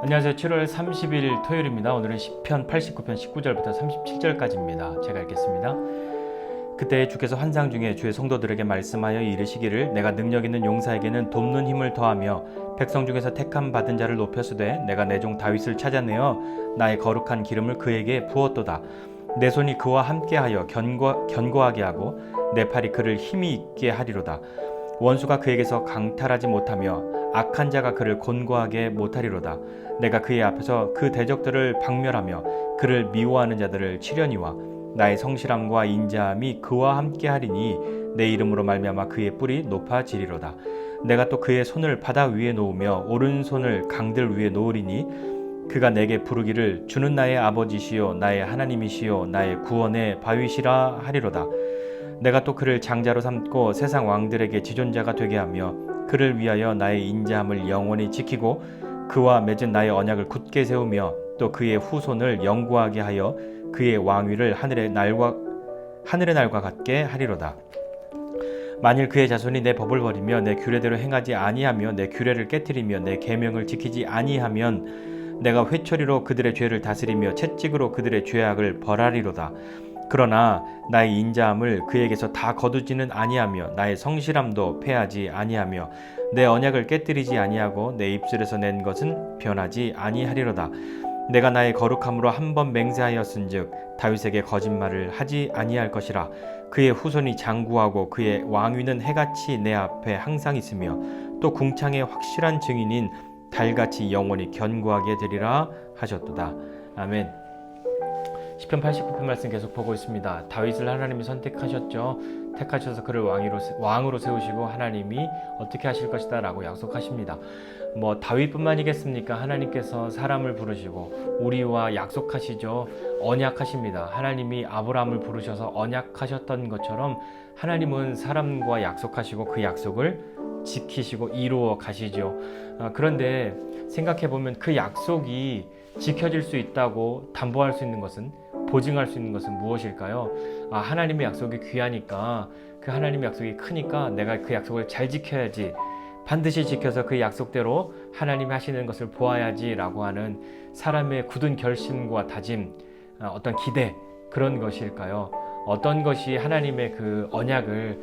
안녕하세요. 7월 30일 토요일입니다. 오늘은 시편 89편 19절부터 37절까지입니다. 제가 읽겠습니다. 그때 주께서 환상 중에 주의 성도들에게 말씀하여 이르시기를 내가 능력 있는 용사에게는 돕는 힘을 더하며 백성 중에서 택함 받은 자를 높였으되 내가 내 종 다윗을 찾아내어 나의 거룩한 기름을 그에게 부었도다. 내 손이 그와 함께하여 견고하게 하고 내 팔이 그를 힘이 있게 하리로다. 원수가 그에게서 강탈하지 못하며 악한 자가 그를 곤고하게 못하리로다. 내가 그의 앞에서 그 대적들을 박멸하며 그를 미워하는 자들을 치려니와 나의 성실함과 인자함이 그와 함께하리니 내 이름으로 말미암아 그의 뿔이 높아지리로다. 내가 또 그의 손을 바다 위에 놓으며 오른손을 강들 위에 놓으리니 그가 내게 부르기를 주는 나의 아버지시요 나의 하나님이시요 나의 구원의 바위시라 하리로다. 내가 또 그를 장자로 삼고 세상 왕들에게 지존자가 되게 하며 그를 위하여 나의 인자함을 영원히 지키고 그와 맺은 나의 언약을 굳게 세우며 또 그의 후손을 영구하게 하여 그의 왕위를 하늘의 날과 같게 하리로다. 만일 그의 자손이 내 법을 버리며 내 규례대로 행하지 아니하며 내 규례를 깨뜨리며 내 계명을 지키지 아니하면 내가 회초리로 그들의 죄를 다스리며 채찍으로 그들의 죄악을 벌하리로다. 그러나 나의 인자함을 그에게서 다 거두지는 아니하며 나의 성실함도 패하지 아니하며 내 언약을 깨뜨리지 아니하고 내 입술에서 낸 것은 변하지 아니하리로다. 내가 나의 거룩함으로 한 번 맹세하였은즉 다윗에게 거짓말을 하지 아니할 것이라. 그의 후손이 장구하고 그의 왕위는 해같이 내 앞에 항상 있으며 또 궁창의 확실한 증인인 달같이 영원히 견고하게 되리라 하셨도다. 아멘. 시편 89편 말씀 계속 보고 있습니다. 다윗을 하나님이 선택하셨죠. 택하셔서 그를 왕으로 세우시고 하나님이 어떻게 하실 것이다 라고 약속하십니다. 다윗뿐만이겠습니까? 하나님께서 사람을 부르시고 우리와 약속하시죠. 언약하십니다. 하나님이 아브라함을 부르셔서 언약하셨던 것처럼 하나님은 사람과 약속하시고 그 약속을 지키시고 이루어 가시죠. 그런데 생각해보면 그 약속이 지켜질 수 있다고 담보할 수 있는 것은, 보증할 수 있는 것은 무엇일까요? 하나님의 약속이 귀하니까, 그 하나님의 약속이 크니까 내가 그 약속을 잘 지켜야지, 반드시 지켜서 그 약속대로 하나님이 하시는 것을 보아야지 라고 하는 사람의 굳은 결심과 다짐, 어떤 기대, 그런 것일까요? 어떤 것이 하나님의 그 언약을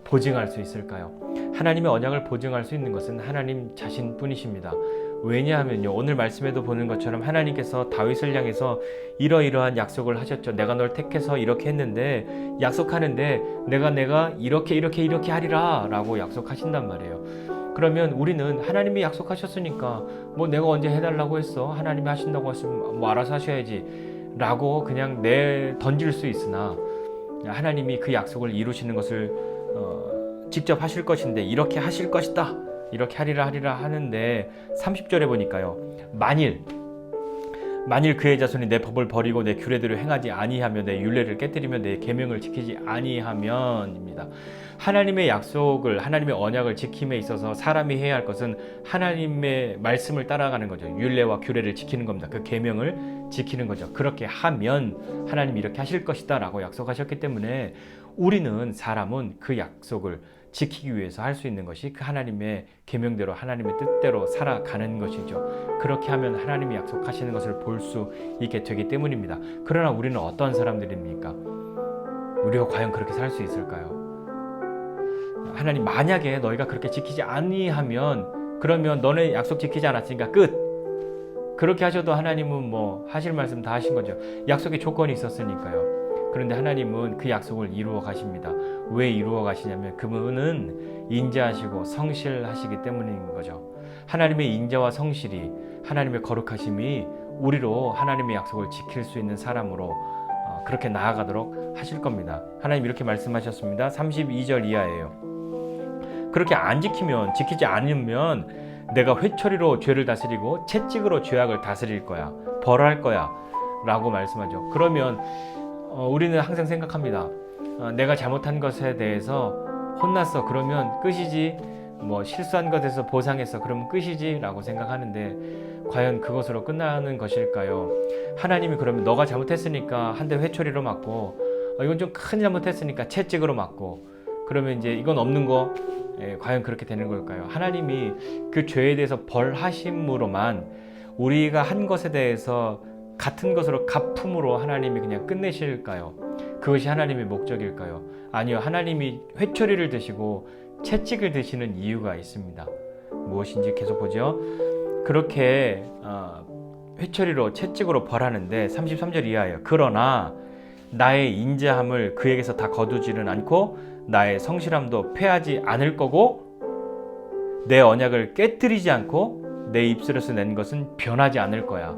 보증할 수 있을까요? 하나님의 언약을 보증할 수 있는 것은 하나님 자신뿐이십니다. 왜냐하면요, 오늘 말씀에도 보는 것처럼 하나님께서 다윗을 향해서 이러이러한 약속을 하셨죠. 내가 널 택해서 이렇게 했는데, 약속하는데 내가 이렇게 하리라 라고 약속하신단 말이에요. 그러면 우리는 하나님이 약속하셨으니까 내가 언제 해달라고 했어? 하나님이 하신다고 했으면 알아서 하셔야지 라고 그냥 던질 수 있으나, 하나님이 그 약속을 이루시는 것을 직접 하실 것인데 이렇게 하실 것이다, 이렇게 하리라 하는데 30절에 보니까요, 만일 그의 자손이 내 법을 버리고 내 규례대로 행하지 아니하며 내 율례를 깨뜨리며 내 계명을 지키지 아니하면입니다. 하나님의 약속을, 하나님의 언약을 지킴에 있어서 사람이 해야 할 것은 하나님의 말씀을 따라가는 거죠. 율례와 규례를 지키는 겁니다. 그 계명을 지키는 거죠. 그렇게 하면 하나님이 이렇게 하실 것이다 라고 약속하셨기 때문에 우리는, 사람은 그 약속을 지키기 위해서 할 수 있는 것이 그 하나님의 계명대로, 하나님의 뜻대로 살아가는 것이죠. 그렇게 하면 하나님이 약속하시는 것을 볼 수 있게 되기 때문입니다. 그러나 우리는 어떤 사람들입니까? 우리가 과연 그렇게 살 수 있을까요? 하나님, 만약에 너희가 그렇게 지키지 아니하면, 그러면 너네 약속 지키지 않았으니까 끝! 그렇게 하셔도 하나님은 하실 말씀 다 하신 거죠. 약속의 조건이 있었으니까요. 그런데 하나님은 그 약속을 이루어 가십니다. 왜 이루어 가시냐면 그분은 인자하시고 성실하시기 때문인 거죠. 하나님의 인자와 성실이, 하나님의 거룩하심이 우리로 하나님의 약속을 지킬 수 있는 사람으로 그렇게 나아가도록 하실 겁니다. 하나님 이렇게 말씀하셨습니다. 32절 이하예요. 그렇게 지키지 않으면 내가 회초리로 죄를 다스리고 채찍으로 죄악을 다스릴 거야, 벌할 거야 라고 말씀하죠. 그러면 우리는 항상 생각합니다. 내가 잘못한 것에 대해서 혼났어, 그러면 끝이지. 실수한 것에서 보상했어, 그러면 끝이지 라고 생각하는데, 과연 그것으로 끝나는 것일까요? 하나님이 그러면 너가 잘못했으니까 한 대 회초리로 맞고, 이건 좀 큰 잘못했으니까 채찍으로 맞고, 그러면 이제 이건 없는 거, 과연 그렇게 되는 걸까요? 하나님이 그 죄에 대해서 벌하심으로만 우리가 한 것에 대해서 같은 것으로 갚음으로 하나님이 그냥 끝내실까요? 그것이 하나님의 목적일까요? 아니요. 하나님이 회초리를 드시고 채찍을 드시는 이유가 있습니다. 무엇인지 계속 보죠. 그렇게 회초리로 채찍으로 벌하는데 33절 이하예요. 그러나 나의 인자함을 그에게서 다 거두지는 않고 나의 성실함도 패하지 않을 거고 내 언약을 깨뜨리지 않고 내 입술에서 낸 것은 변하지 않을 거야.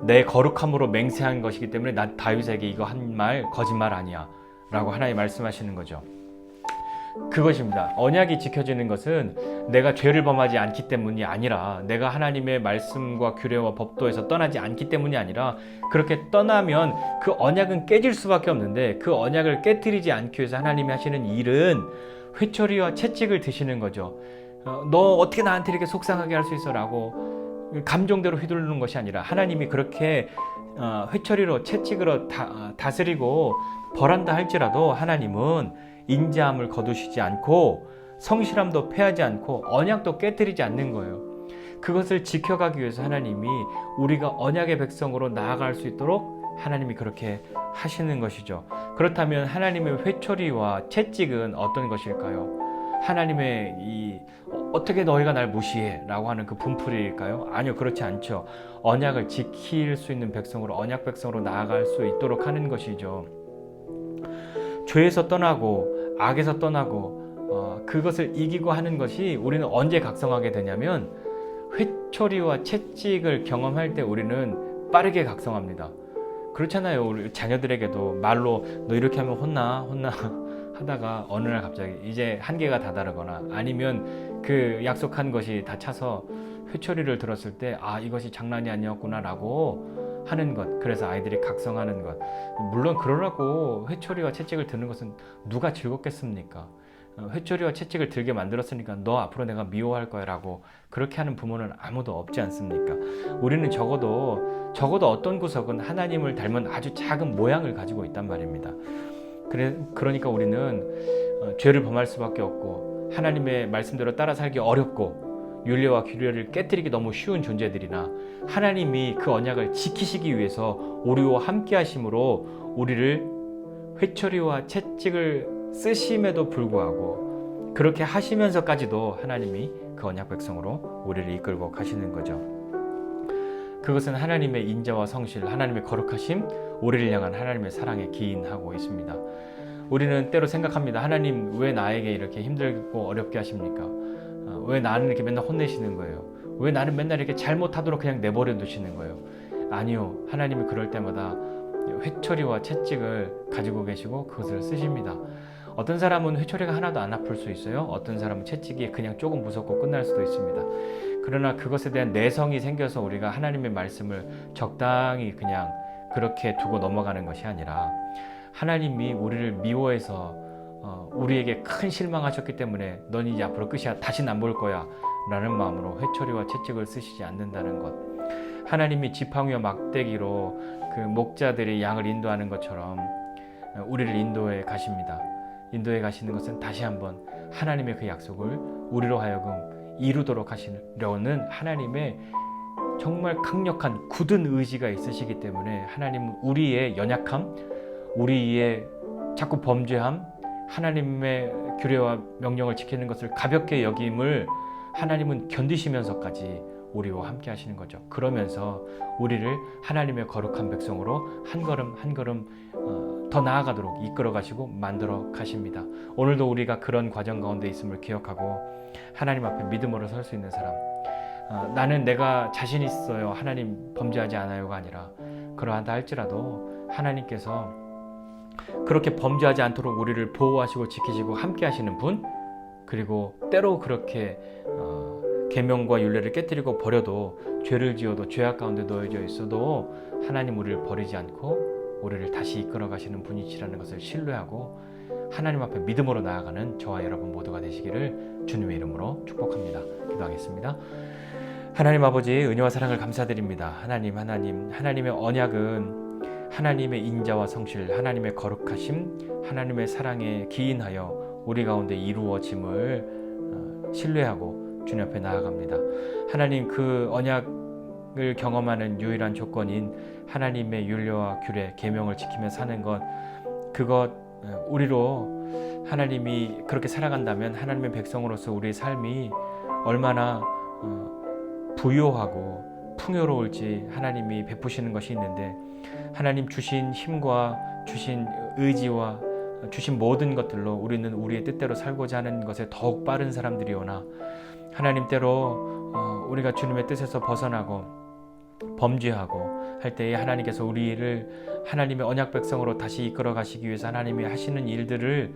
내 거룩함으로 맹세한 것이기 때문에 난 다윗에게 이거 한 말 거짓말 아니야 라고 하나님 말씀하시는 거죠. 그것입니다. 언약이 지켜지는 것은 내가 죄를 범하지 않기 때문이 아니라 내가 하나님의 말씀과 규례와 법도에서 떠나지 않기 때문이 아니라 그렇게 떠나면 그 언약은 깨질 수밖에 없는데 그 언약을 깨뜨리지 않기 위해서 하나님이 하시는 일은 회초리와 채찍을 드시는 거죠. 너 어떻게 나한테 이렇게 속상하게 할 수 있어? 라고 감정대로 휘두르는 것이 아니라 하나님이 그렇게 회초리로 채찍으로 다스리고 벌한다 할지라도 하나님은 인자함을 거두시지 않고 성실함도 패하지 않고 언약도 깨뜨리지 않는 거예요. 그것을 지켜가기 위해서 하나님이 우리가 언약의 백성으로 나아갈 수 있도록 하나님이 그렇게 하시는 것이죠. 그렇다면 하나님의 회초리와 채찍은 어떤 것일까요? 하나님의 어떻게 너희가 날 무시해? 라고 하는 그 분풀이일까요? 아니요, 그렇지 않죠. 언약을 지킬 수 있는 백성으로, 언약 백성으로 나아갈 수 있도록 하는 것이죠. 죄에서 떠나고 악에서 떠나고 그것을 이기고 하는 것이 우리는 언제 각성하게 되냐면 회초리와 채찍을 경험할 때 우리는 빠르게 각성합니다. 그렇잖아요. 우리 자녀들에게도 말로 너 이렇게 하면 혼나 하다가 어느 날 갑자기 이제 한계가 다다르거나 아니면 그 약속한 것이 다 차서 회초리를 들었을 때 이것이 장난이 아니었구나 라고 하는 것. 그래서 아이들이 각성하는 것. 물론 그러라고 회초리와 채찍을 드는 것은 누가 즐겁겠습니까? 회초리와 채찍을 들게 만들었으니까 너 앞으로 내가 미워할 거야 라고 그렇게 하는 부모는 아무도 없지 않습니까? 우리는 적어도 어떤 구석은 하나님을 닮은 아주 작은 모양을 가지고 있단 말입니다. 그러니까 우리는 죄를 범할 수밖에 없고 하나님의 말씀대로 따라 살기 어렵고 율례와 규례를 깨뜨리기 너무 쉬운 존재들이나 하나님이 그 언약을 지키시기 위해서 우리와 함께 하심으로 우리를 회초리와 채찍을 쓰심에도 불구하고 그렇게 하시면서까지도 하나님이 그 언약 백성으로 우리를 이끌고 가시는 거죠. 그것은 하나님의 인자와 성실, 하나님의 거룩하심, 우리를 향한 하나님의 사랑에 기인하고 있습니다. 우리는 때로 생각합니다. 하나님 왜 나에게 이렇게 힘들고 어렵게 하십니까? 왜 나는 이렇게 맨날 혼내시는 거예요? 왜 나는 맨날 이렇게 잘못하도록 그냥 내버려 두시는 거예요? 아니요. 하나님이 그럴 때마다 회초리와 채찍을 가지고 계시고 그것을 쓰십니다. 어떤 사람은 회초리가 하나도 안 아플 수 있어요. 어떤 사람은 채찍이 그냥 조금 무섭고 끝날 수도 있습니다. 그러나 그것에 대한 내성이 생겨서 우리가 하나님의 말씀을 적당히 그냥 그렇게 두고 넘어가는 것이 아니라 하나님이 우리를 미워해서 우리에게 큰 실망하셨기 때문에 넌 이제 앞으로 끝이야. 다시는 안 볼 거야. 라는 마음으로 회초리와 채찍을 쓰시지 않는다는 것. 하나님이 지팡이와 막대기로 그 목자들이 양을 인도하는 것처럼 우리를 인도해 가십니다. 인도해 가시는 것은 다시 한번 하나님의 그 약속을 우리로 하여금 이루도록 하시려는 하나님의 정말 강력한 굳은 의지가 있으시기 때문에 하나님은 우리의 연약함, 우리의 자꾸 범죄함, 하나님의 규례와 명령을 지키는 것을 가볍게 여김을 하나님은 견디시면서까지 우리와 함께 하시는 거죠. 그러면서 우리를 하나님의 거룩한 백성으로 한 걸음 한 걸음 더 나아가도록 이끌어 가시고 만들어 가십니다. 오늘도 우리가 그런 과정 가운데 있음을 기억하고 하나님 앞에 믿음으로 설 수 있는 사람, 나는 내가 자신 있어요, 하나님 범죄하지 않아요가 아니라 그러하다 할지라도 하나님께서 그렇게 범죄하지 않도록 우리를 보호하시고 지키시고 함께 하시는 분, 그리고 때로 그렇게 계명과 율례를 깨뜨리고 버려도 죄를 지어도 죄악 가운데 놓여져 있어도 하나님 우리를 버리지 않고 우리를 다시 이끌어 가시는 분이시라는 것을 신뢰하고 하나님 앞에 믿음으로 나아가는 저와 여러분 모두가 되시기를 주님의 이름으로 축복합니다. 기도하겠습니다. 하나님 아버지, 은혜와 사랑을 감사드립니다. 하나님의 언약은 하나님의 인자와 성실, 하나님의 거룩하심, 하나님의 사랑에 기인하여 우리 가운데 이루어짐을 신뢰하고 주님 앞에 나아갑니다. 하나님, 그 언약 을 경험하는 유일한 조건인 하나님의 율례와 규례, 계명을 지키며 사는 것, 그것 우리로 하나님이 그렇게 살아간다면 하나님의 백성으로서 우리의 삶이 얼마나 부요하고 풍요로울지 하나님이 베푸시는 것이 있는데, 하나님 주신 힘과 주신 의지와 주신 모든 것들로 우리는 우리의 뜻대로 살고자 하는 것에 더욱 빠른 사람들이오나, 하나님 때로 우리가 주님의 뜻에서 벗어나고 범죄하고 할 때에 하나님께서 우리를 하나님의 언약 백성으로 다시 이끌어 가시기 위해서 하나님이 하시는 일들을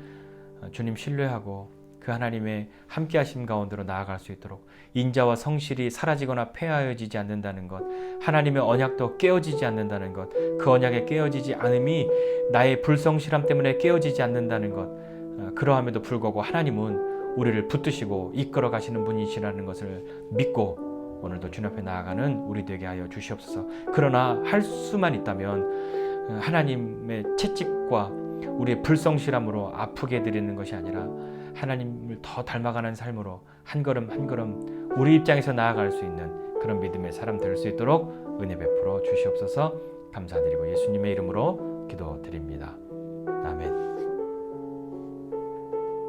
주님 신뢰하고 그 하나님의 함께 하심 가운데로 나아갈 수 있도록, 인자와 성실이 사라지거나 폐하여지지 않는다는 것, 하나님의 언약도 깨어지지 않는다는 것, 그 언약에 깨어지지 않음이 나의 불성실함 때문에 깨어지지 않는다는 것, 그러함에도 불구하고 하나님은 우리를 붙드시고 이끌어 가시는 분이시라는 것을 믿고 오늘도 주님 앞에 나아가는 우리 되게 하여 주시옵소서. 그러나 할 수만 있다면 하나님의 채찍과 우리의 불성실함으로 아프게 드리는 것이 아니라 하나님을 더 닮아가는 삶으로 한 걸음 한 걸음 우리 입장에서 나아갈 수 있는 그런 믿음의 사람 될 수 있도록 은혜 베풀어 주시옵소서. 감사드리고 예수님의 이름으로 기도드립니다. 아멘.